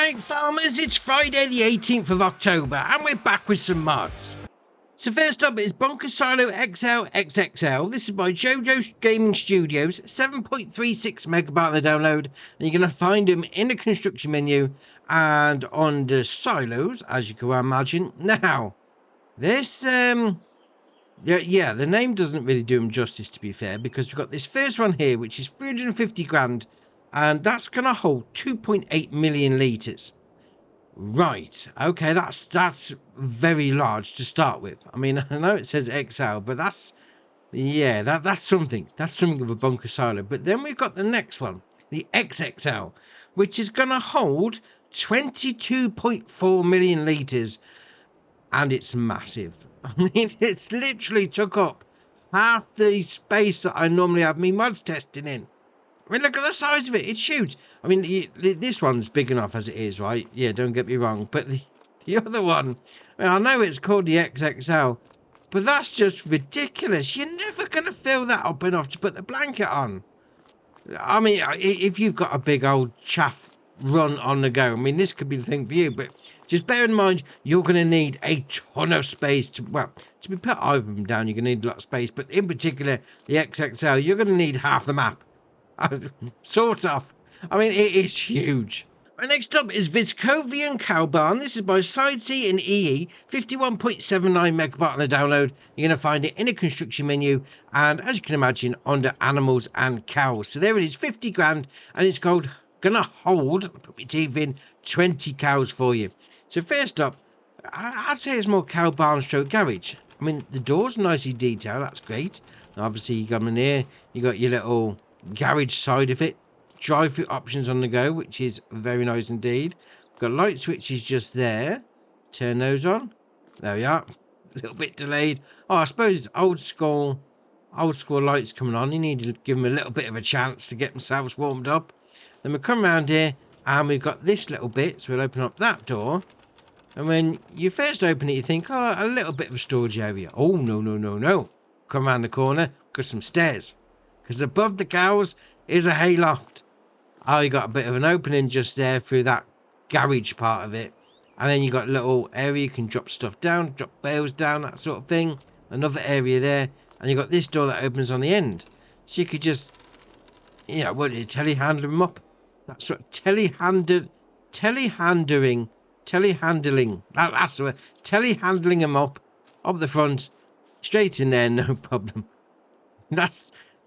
Alright farmers, it's Friday the 18th of October and we're back with some mods. So first up is Bunker Silo XL XXL. This is by OTG Gaming Studios, 7.36 megabyte on the download, and you're going to find them in the construction menu and on the silos, as you can imagine. Now, this, the name doesn't really do them justice, to be fair, because we've got this first one here, which is 350 grand, and that's going to hold 2.8 million litres. Right, okay, that's very large to start with. I mean, I know it says XL, but that's something. That's something of a bunker silo. But then we've got the next one, the XXL, which is going to hold 22.4 million litres, and it's massive. I mean, it's literally took up half the space that I normally have me mods testing in. I mean, look at the size of it. It's huge. I mean, this one's big enough as it is, right? Yeah, don't get me wrong. But the other one, I mean, I know it's called the XXL, but that's just ridiculous. You're never going to fill that up enough to put the blanket on. I mean, if you've got a big old chaff run on the go, I mean, this could be the thing for you. But just bear in mind, you're going to need a ton of space to, well, to be put either of them down, you're going to need a lot of space. But in particular, the XXL, you're going to need half the map. Sort of. I mean, it is huge. Right, next up is Viscovian Cow Barn. This is by Side C and EE, 51.79 megabyte on the download. You're going to find it in a construction menu, and as you can imagine, under animals and cows. So there it is, 50 grand, and it's going to hold, put my teeth in, 20 cows for you. So first up, I'd say it's more cow barn stroke garage. I mean, the door's nicely detailed, that's great. And obviously, you got them in here, you got your little garage side of it, drive-through options on the go, which is very nice indeed. Got light switches just there, turn those on, there we are. A little bit delayed. Oh, I suppose it's old school lights coming on. You need to give them a little bit of a chance to get themselves warmed up. Then we come around here and we've got this little bit, so we'll open up that door, and when you first open it you think, oh, a little bit of a storage area. Oh, no, come around the corner, got some stairs, because above the cows is a hayloft. Oh, you got a bit of an opening just there through that garage part of it. And then you got a little area you can drop stuff down, drop bales down, that sort of thing. Another area there. And you got this door that opens on the end. So you could just, you know, what, telehandle them up. That's what, telehandling. That's the word. Telehandling them up the front. Straight in there, no problem.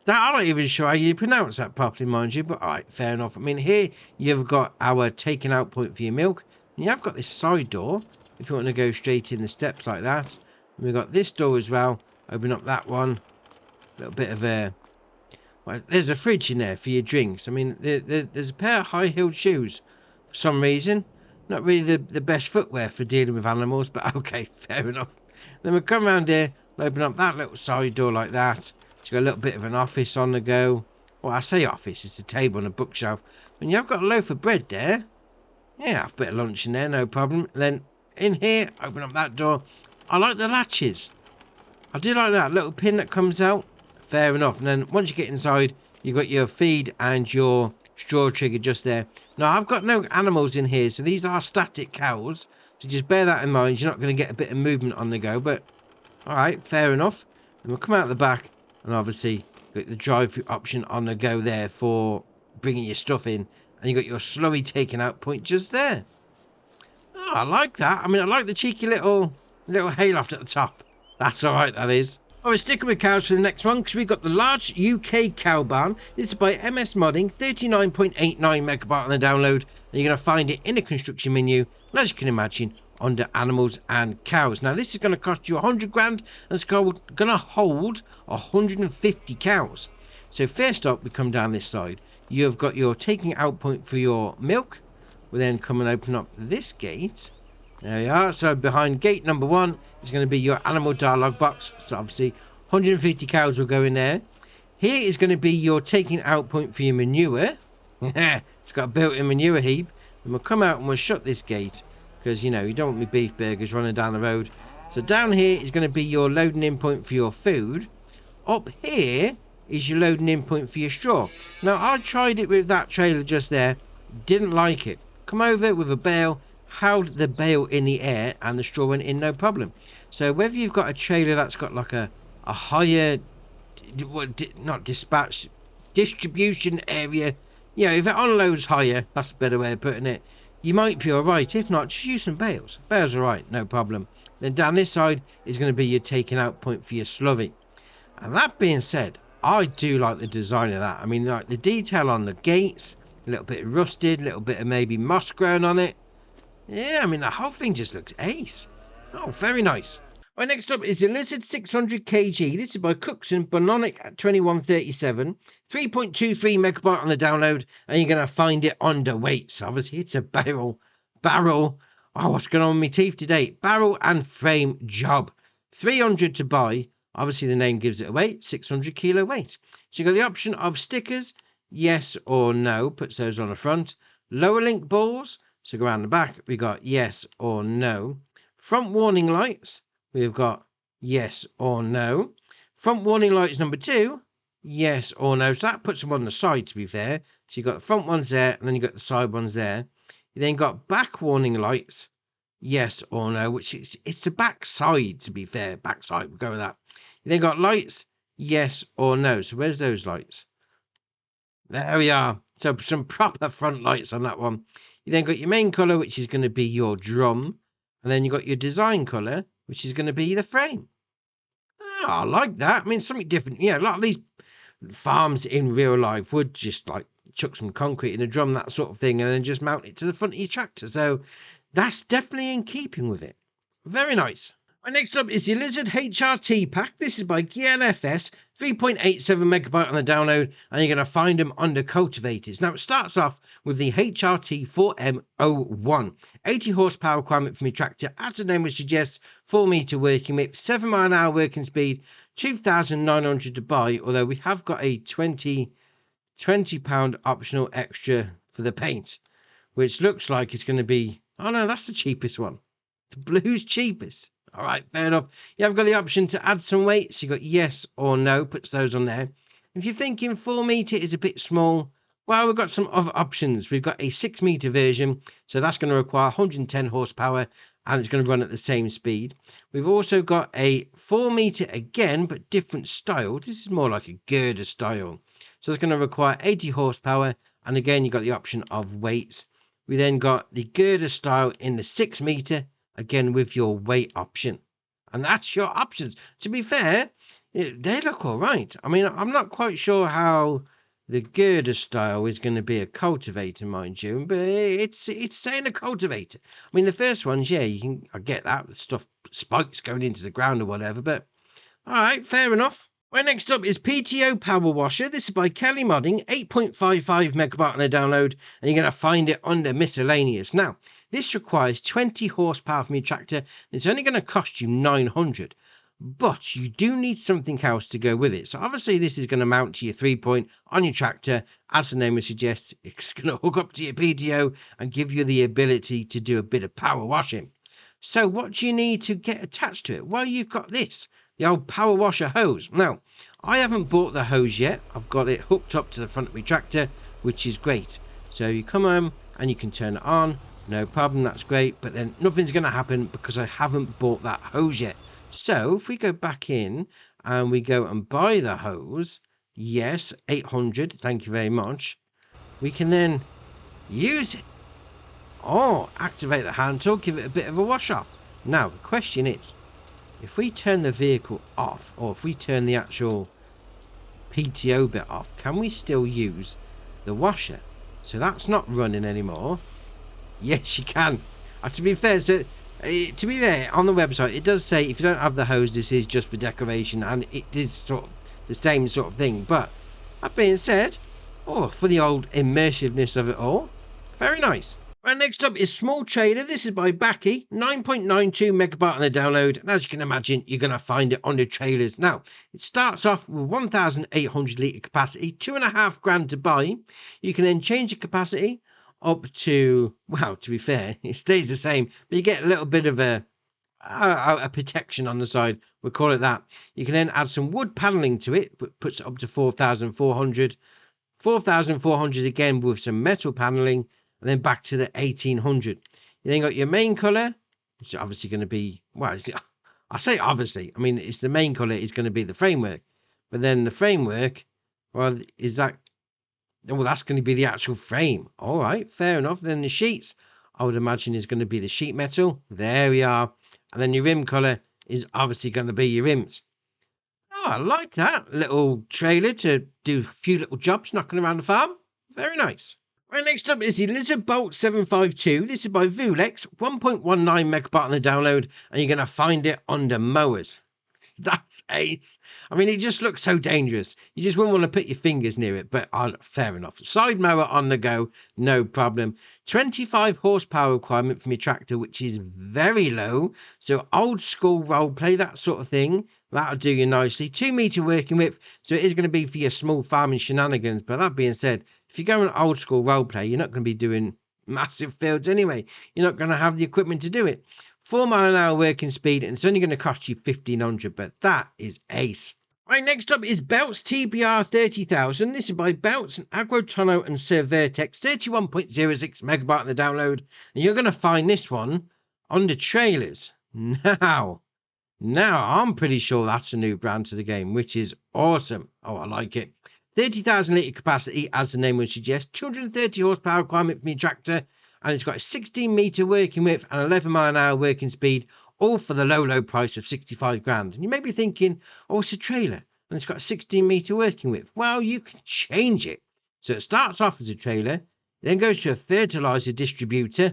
I'm not even sure how you pronounce that properly, mind you, but alright, fair enough. I mean, here you've got our taking out point for your milk, and you have got this side door, if you want to go straight in the steps like that. And we've got this door as well, open up that one, a little bit of a, well, there's a fridge in there for your drinks. I mean, there's a pair of high-heeled shoes, for some reason. Not really the best footwear for dealing with animals, but okay, fair enough. Then we come around here, open up that little side door like that. So you've got a little bit of an office on the go. Well, I say office, it's a table and a bookshelf. And you've got a loaf of bread there. Yeah, a bit of lunch in there, no problem. And then in here, open up that door. I like the latches. I do like that little pin that comes out. Fair enough. And then once you get inside, you've got your feed and your straw trigger just there. Now, I've got no animals in here, so these are static cows. So just bear that in mind. You're not going to get a bit of movement on the go, but alright, fair enough. And we'll come out the back. And obviously, got the drive-through option on the go there for bringing your stuff in. And you got your slurry taking out point just there. Oh, I like that. I mean, I like the cheeky little hayloft at the top. That's alright, that is. Alright, sticking with cows for the next one, because we've got the large UK cow barn. This is by MS Modding, 39.89 megabyte on the download. And you're going to find it in the construction menu. And as you can imagine, under animals and cows. Now this is going to cost you 100 grand, and it's going to hold 150 cows. So first up, we come down this side. You've got your taking out point for your milk. We'll then come and open up this gate. There you are. So behind gate number 1 is going to be your animal dialogue box. So obviously 150 cows will go in there. Here is going to be your taking out point for your manure. It's got a built-in manure heap. And we'll come out and we'll shut this gate, because, you know, you don't want me beef burgers running down the road. So down here is going to be your loading in point for your food. Up here is your loading in point for your straw. Now, I tried it with that trailer just there. Didn't like it. come over with a bale, held the bale in the air, and the straw went in no problem. So whether you've got a trailer that's got like a higher, not dispatch, distribution area, you know, if it unloads higher, that's a better way of putting it, you might be alright. If not, just use some bales. Bales are right, no problem. Then down this side is going to be your taking out point for your slurry. And that being said, I do like the design of that. I mean, like the detail on the gates, a little bit rusted, a little bit of maybe moss grown on it. Yeah, I mean, the whole thing just looks ace. Oh, very nice. Right, next up is the Lizard 600 kg. This is by Cookson Bononic at 2137. 3.23 megabyte on the download, and you're going to find it underweight. So obviously it's a barrel. Oh, what's going on with my teeth today? Barrel and frame job. 300 to buy. Obviously the name gives it away. 600 kilo weight. So you've got the option of stickers, yes or no. Puts those on the front. Lower link balls. So go around the back. We got yes or no. Front warning lights. We've got yes or no. Front warning lights number 2, yes or no. So that puts them on the side, to be fair. So you've got the front ones there, and then you've got the side ones there. You then got back warning lights, yes or no, which is, it's the back side, to be fair. Back side, we'll go with that. You then got lights, yes or no. So where's those lights? There we are. So some proper front lights on that one. You then got your main colour, which is going to be your drum. And then you got your design colour, which is going to be the frame. Oh, I like that. I mean, something different. Yeah, a lot of these farms in real life would just like chuck some concrete in a drum, that sort of thing, and then just mount it to the front of your tractor. So that's definitely in keeping with it. Very nice. Right, next up is the Lizard HRT pack. This is by GNFS, 3.87 megabyte on the download, and you're going to find them under cultivators. Now, it starts off with the HRT 4M01. 80 horsepower requirement for my tractor. As the name would suggest, 4 meter working width, 7 mile an hour working speed, 2,900 to buy, although we have got a £20 optional extra for the paint, which looks like it's going to be, oh no, that's the cheapest one. The blue's cheapest. All right, fair enough. You have got the option to add some weight. So you got yes or no, puts those on there. If you're thinking 4 meter is a bit small, well, we've got some other options. We've got a 6 meter version. So that's going to require 110 horsepower and it's going to run at the same speed. We've also got a 4 meter again, but different style. This is more like a girder style. So it's going to require 80 horsepower. And again, you've got the option of weights. We then got the girder style in the 6 meter. Again, with your weight option. And that's your options. To be fair, they look all right. I mean, I'm not quite sure how the girder style is going to be a cultivator, mind you, but it's saying a cultivator. I mean, the first ones, yeah, I get that with stuff, spikes going into the ground or whatever, but all right, fair enough. Right, next up is PTO Power Washer. This is by Kelly Modding, 8.55 megabyte on the download, and you're going to find it under miscellaneous. Now, this requires 20 horsepower from your tractor, and it's only going to cost you 900, but you do need something else to go with it. So obviously this is going to mount to your 3-point on your tractor. As the name would suggest, it's going to hook up to your PTO and give you the ability to do a bit of power washing. So what do you need to get attached to it? Well, you've got this. The old power washer hose. Now, I haven't bought the hose yet. I've got it hooked up to the front of my tractor, which is great. So you come home and you can turn it on. No problem, that's great. But then nothing's going to happen because I haven't bought that hose yet. So if we go back in and we go and buy the hose, yes, 800, thank you very much. We can then use it. Or activate the hand tool, give it a bit of a wash off. Now, the question is, if we turn the vehicle off, or if we turn the actual PTO bit off, can we still use the washer? So that's not running anymore. Yes, you can. To be fair, on the website, it does say if you don't have the hose, this is just for decoration, and it is sort of the same sort of thing. But that being said, for the old immersiveness of it all, very nice. Right, next up is Small Trailer. This is by Backy, 9.92 megabyte on the download. And as you can imagine, you're going to find it on the trailers. Now, it starts off with 1,800 litre capacity, 2.5 grand to buy. You can then change the capacity up to, well, to be fair, it stays the same, but you get a little bit of a protection on the side. We'll call it that. You can then add some wood panelling to it, but puts it up to 4,400. 4,400 again with some metal panelling. and then back to the 1800. You then got your main colour, which is obviously going to be, well, I say obviously, I mean, it's the main colour is going to be the framework. But then the framework, well, is that, well, that's going to be the actual frame. All right, fair enough. Then the sheets, I would imagine, is going to be the sheet metal. There we are. And then your rim colour is obviously going to be your rims. Oh, I like that little trailer to do a few little jobs knocking around the farm. Very nice. Right, next up is the Lizard Bolt 752. This is by Vulex, 1.19 megabyte on the download, and you're going to find it under mowers. That's ace. I mean, it just looks so dangerous. You just wouldn't want to put your fingers near it, but fair enough. Side mower on the go, no problem. 25 horsepower requirement from your tractor, which is very low. So old school role play, that sort of thing. That'll do you nicely. 2 meter working width, so it is going to be for your small farming shenanigans. But that being said, if you go on old school role play, you're not going to be doing massive fields anyway. You're not going to have the equipment to do it. 4 mile an hour working speed, and it's only going to cost you 1,500, but that is ace. Right, next up is Belts TBR 30,000. This is by Belts and Agrotono and Sir Vertex, 31.06 megabyte on the download, and you're going to find this one under trailers. Now, I'm pretty sure that's a new brand to the game, which is awesome. Oh, I like it. 30,000 litre capacity, as the name would suggest, 230 horsepower requirement from your tractor, and it's got a 16 metre working width and 11 mile an hour working speed, all for the low price of 65 grand. And you may be thinking, oh, it's a trailer and it's got a 16 metre working width. Well, you can change it. So it starts off as a trailer, then goes to a fertiliser distributor,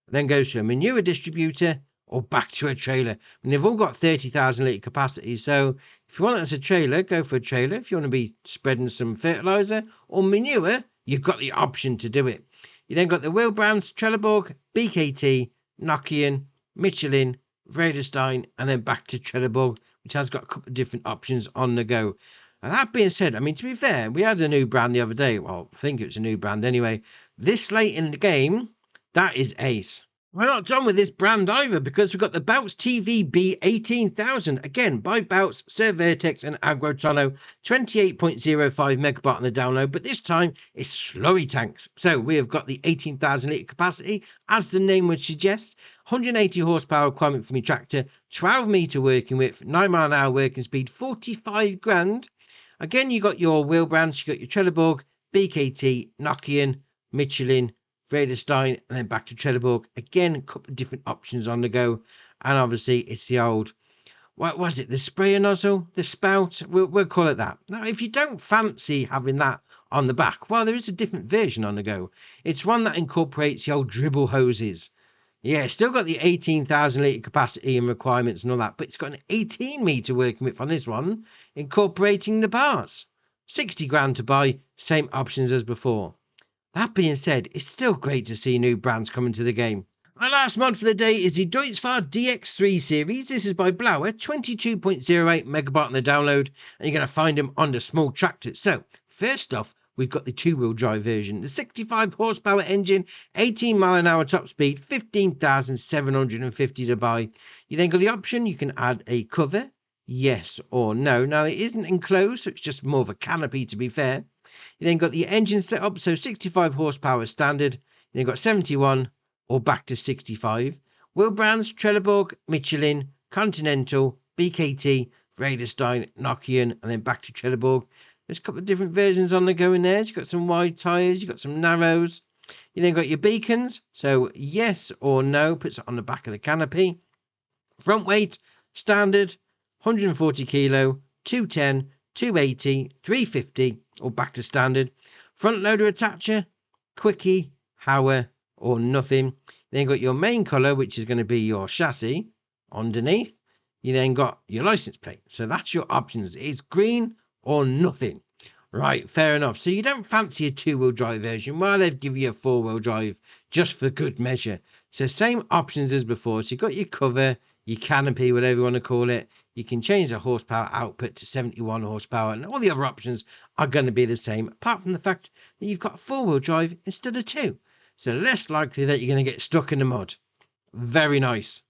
then goes to a manure distributor, or back to a trailer. And they've all got 30,000 litre capacity. So if you want it as a trailer, go for a trailer. If you want to be spreading some fertiliser or manure, you've got the option to do it. You then got the wheel brands, Trelleborg, BKT, Nokian, Michelin, Vredestein, and then back to Trelleborg, which has got a couple of different options on the go. And that being said, I mean, to be fair, we had a new brand the other day. Well, I think it was a new brand anyway. This late in the game, that is ace. We're not done with this brand either, because we've got the Belts TVB 18,000, again by Belts, Sir Vertex and Agrotono, 28.05 megabyte on the download, but this time it's slurry tanks. So we have got the 18,000 litre capacity, as the name would suggest, 180 horsepower requirement from your tractor, 12 metre working width, 9 mile an hour working speed, 45 grand. Again, you got your wheel brands, you got your Trelleborg, BKT, Nokian, Michelin, Vredestein, and then back to Trelleborg. Again, a couple of different options on the go. And obviously, it's the old, what was it, the sprayer nozzle, the spout? We'll call it that. Now, if you don't fancy having that on the back, well, there is a different version on the go. It's one that incorporates the old dribble hoses. Yeah, it's still got the 18,000 litre capacity and requirements and all that, but it's got an 18 metre working width on this one, incorporating the bars. 60 grand to buy, same options as before. That being said, it's still great to see new brands coming to the game. My last mod for the day is the Deutz-Fahr DX3 series. This is by Blauer, 22.08 megabyte on the download, and you're going to find them on the small tractors. So, first off, we've got the two-wheel drive version, the 65 horsepower engine, 18 mile an hour top speed, 15,750 to buy. You then got the option, you can add a cover, yes or no. Now, it isn't enclosed, so it's just more of a canopy to be fair. You then got the engine set up, so 65 horsepower standard. You then got 71 or back to 65. Wheel brands, Trelleborg, Michelin, Continental, BKT, Vredestein, Nokian, and then back to Trelleborg. There's a couple of different versions on the go in there. You've got some wide tyres, you've got some narrows. You then got your beacons, so yes or no, puts it on the back of the canopy. Front weight, standard, 140 kilo, 210, 280, 350, or back to standard. Front loader attacher, quickie, Hauer, or nothing. Then you got your main colour, which is going to be your chassis underneath. You then got your license plate. So that's your options. It's green or nothing. Right, fair enough. So you don't fancy a two-wheel drive version. Well, they'd give you a four-wheel drive just for good measure. So same options as before. So you've got your cover, your canopy, whatever you want to call it. You can change the horsepower output to 71 horsepower, and all the other options are going to be the same, apart from the fact that you've got four-wheel drive instead of two. So less likely that you're going to get stuck in the mud. Very nice.